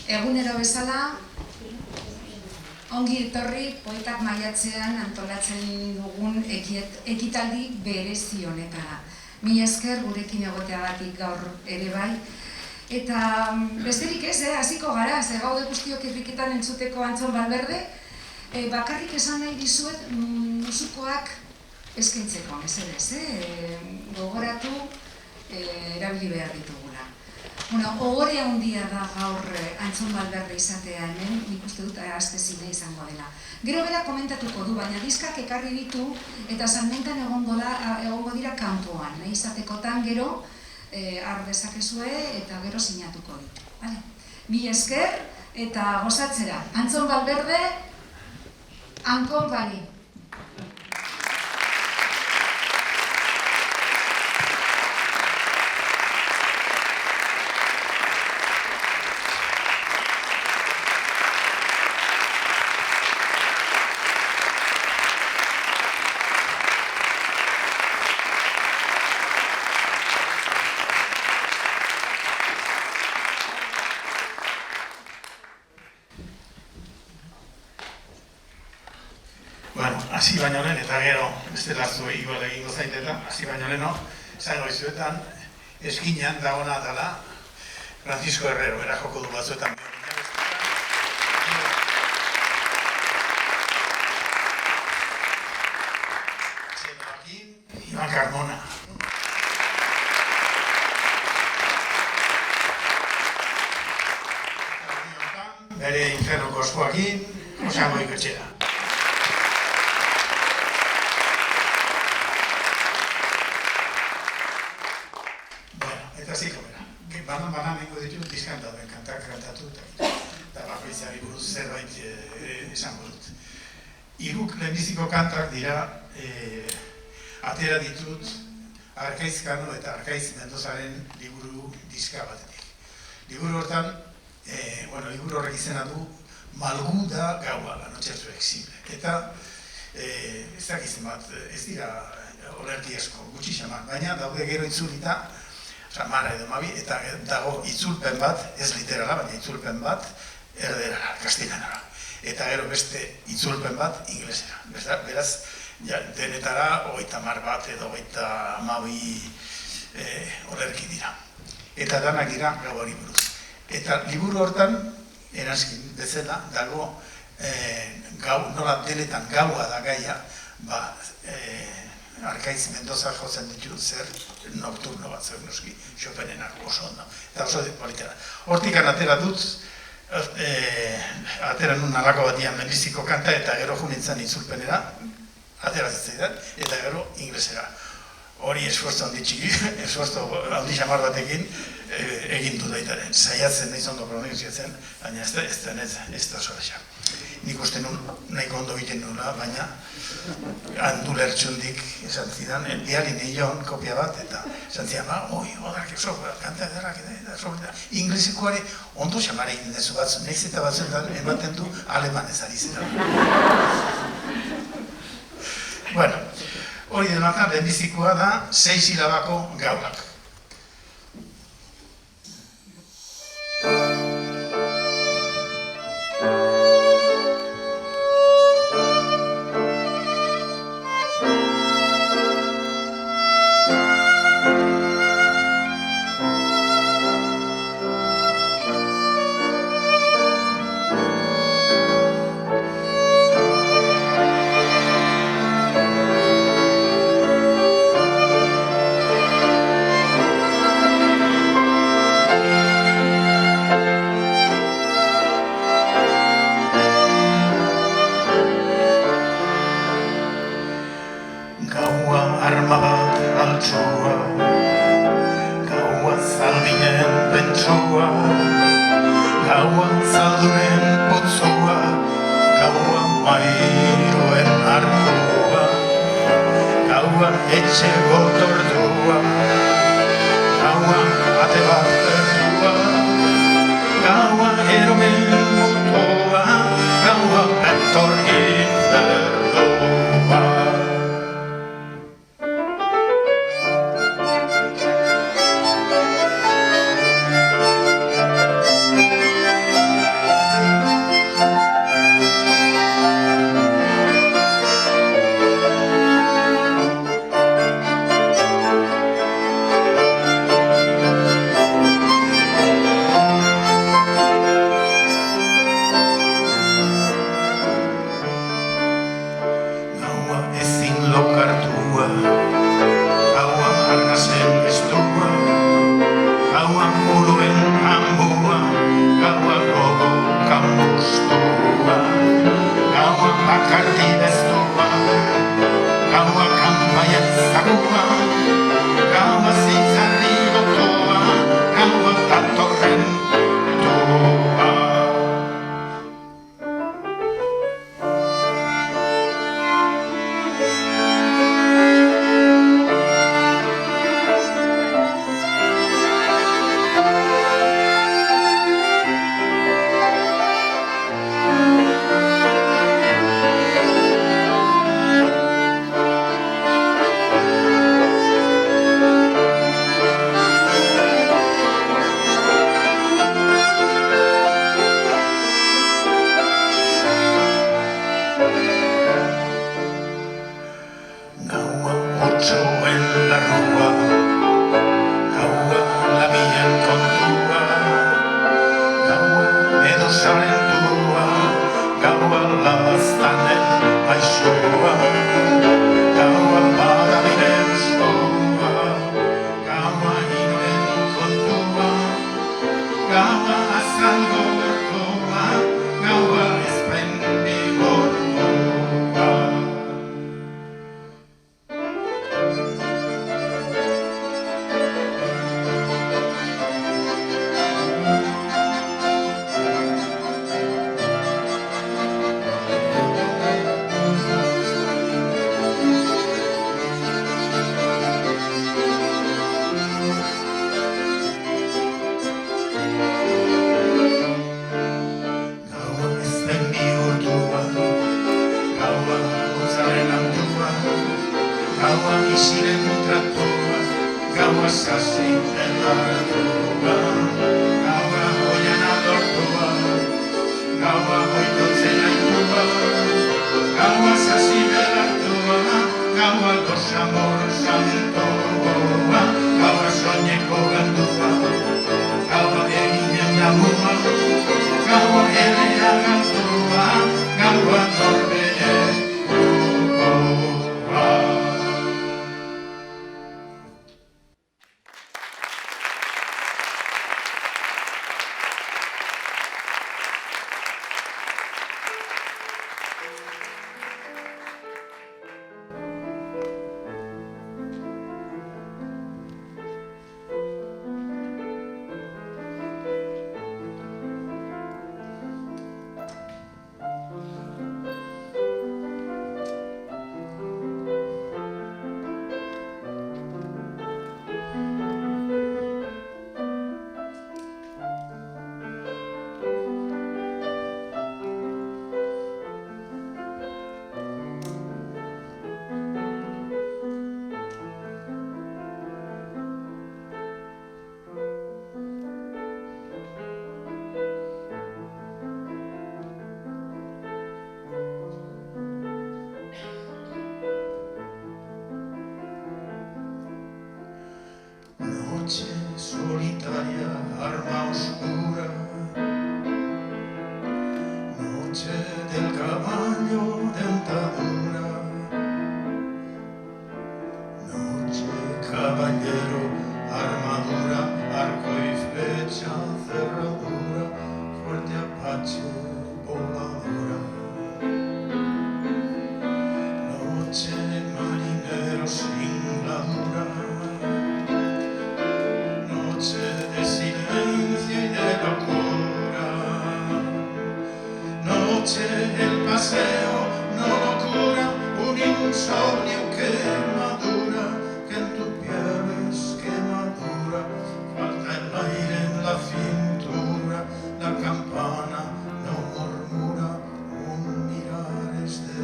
Egunero bezala, ongi etorri poetak maiatzean antolatzen dugun ekitaldi berezi honetara. Mila esker gurekin egoteagatik gaur ere bai. Eta besterik ez, hasiko gara, ze gaude guztiok irriketan entzuteko Antzon Valverde, bakarrik esan nahi dizuet musukoak eskaintzeko, mesedez, gogoratu erabili behar ditugula. Ogore handia da gaur Antzon Valverde izatea hemen, nik uste dut astezine izango dela. Gero bera komentatuko du, baina diskak ekarri ditu eta salmentan egongo dira kanpoan, izatekotan gero har dezakezue eta gero sinatuko ditu. Mila esker eta gozatzera. Antzon Valverde, and company. Hasi baino lehen, eta gero, beste larzu igual egingo zaiteta, hasi baino leheno, zango izuetan, eskinean dagona dela Francisco Herrero, era joko du batzuetan. Zenoakin, Iban Carmona. Bere infernuko oskoakin, osango ikotxera. Banan nengo ditu dizkantaten kantak kantatu eta bakoitzari buruz zerbait esango dut. Hiruk lehenbiziko kantak dira atera ditut Arkaiz Kano eta Arkaiz Mendozaren liburu diska batetik. Liburu hortan, liburu horrek izena du Malgu da gaua, la noche es flexible. Eta ez dakizen bat, ez dira olerki asko, gutxi xaman, baina daude gero itzulita Mara edo Mabi, eta dago itzulpen bat, ez literala, baina itzulpen bat erderara, kastilanara. Eta gero beste itzulpen bat inglesera. Beraz, denetara 30 bat edo 32 olerki dira. Eta danak dira gauari buruz. Eta liburu hortan, erazkin bezala, dago nola denetan gaua da gaia, Arkaiz Mendoza jotzen ditu zer nocturno bat zer noski, Chopinen oso ondo. Eta oso politera. Hortikan atera dut, atera nun alako batian Mendiziko kanta eta gero junintzen itzulpenera, atera zitzaidan, eta gero inglesera. Hori esfuerzo handi txiki, esfuerzo handi xamar batekin egin du daitaren. Saiatzen nahi zondo pronunziatzen, baina ez da soraxa. Nik uste nahiko ondo egiten nula, baina handu lertxundik esan zidan, biali nehion kopia bat, eta esan zidan, odarki oso, kanta ederrak eta inglesikoare ondo xamare egin dezu batzu, nahiz eta batzuetan ematen du alemanez ari zera. Bueno, hori denatan lehenbizikoa da 6 silabako gauak. Gaua zaldinen pentsua, gaua zalduren putzua, gaua mairoen arkua, gaua etxe gotordua, gaua ate bat erdua, gaua eromen mutua, gaua betor inferdua. karti beztua, gaua kanpaia zakua, gaua zitzarri gotoa, gaua datorren toa. Gaua otsoen larrua, gaua labien kontua, gaua edo salentua, gaua labaztanen maixua, gaua badabiren zoa, gaua inoren kontua, gaua azalgo gorkoa, gaua ezpendi gorkoa. Gaua ezpendi gorkoa, gaua hotzaren antua, gaua isiren tratua, gaua sasi errartua, gaua oian adortua, gaua oitotzen aitua, gaua sasi belartua, gaua dos amor santoa, gaua soineko gandua, gaua eginen damua, gaua elea galdua, gaua norbere gogoa. Noche solitaria, arma oscura, noche del caballo, dentadura, noche caballero, armadura, arco y flecha, cerradura, fuerte apache, voladura. Noche marinero sin bladura, noche de silencio y de locura, noche el paseo, no locura, un insomnio que madura, que en tu piel es quemadura, falta el aire en la cintura, la campana no murmura, un mirar es de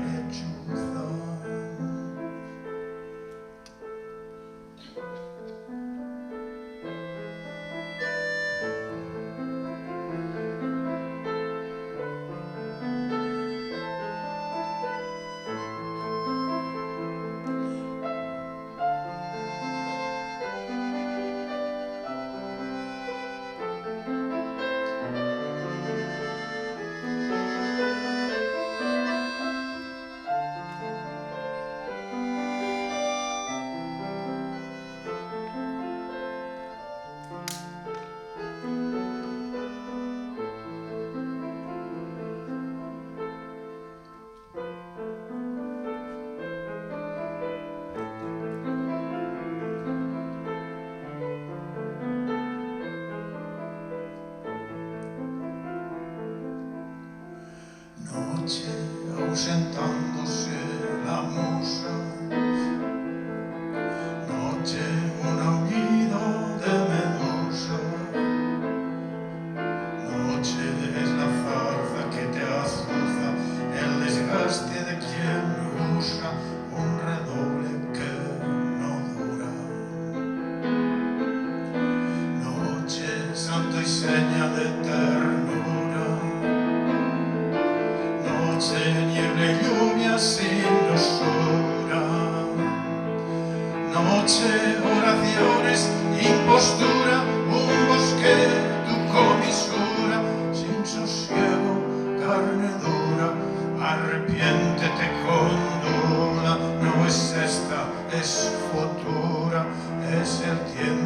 lechuza. noche ausentándose la musa, noche un aullido de medusa, noche es la zarza que te azuza, el desgaste de quien usa un redoble que no dura. Noche, santo y seña de ternura, noche, niebla y lluvia sin dosura, noche, oraciones, impostura, un bosque, tu comisura, sin sosiego, carne dura, arrepiéntete con duda, no es esta, es futura, es el tiempo